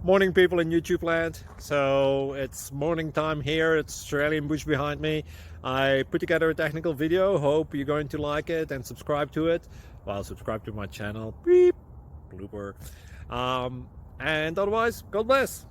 Morning, people in YouTube land. So it's morning time here. It's Australian bush behind me. I put together a technical video. Hope you're going to like it and subscribe to it. Well, subscribe to my channel. Beep. Blooper. And otherwise, God bless.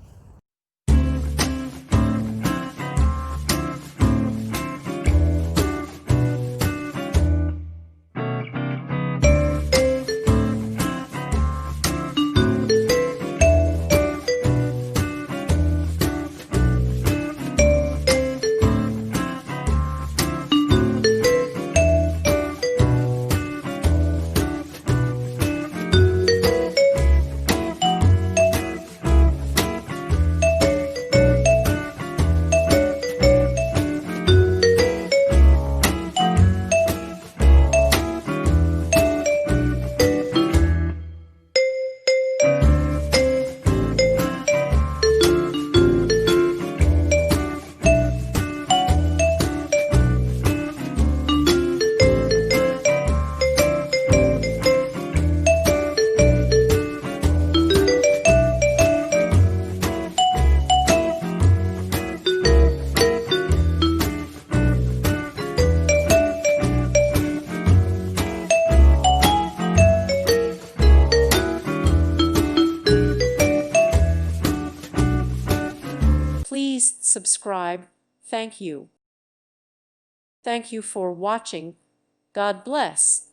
Please subscribe. Thank you. Thank you for watching. God bless.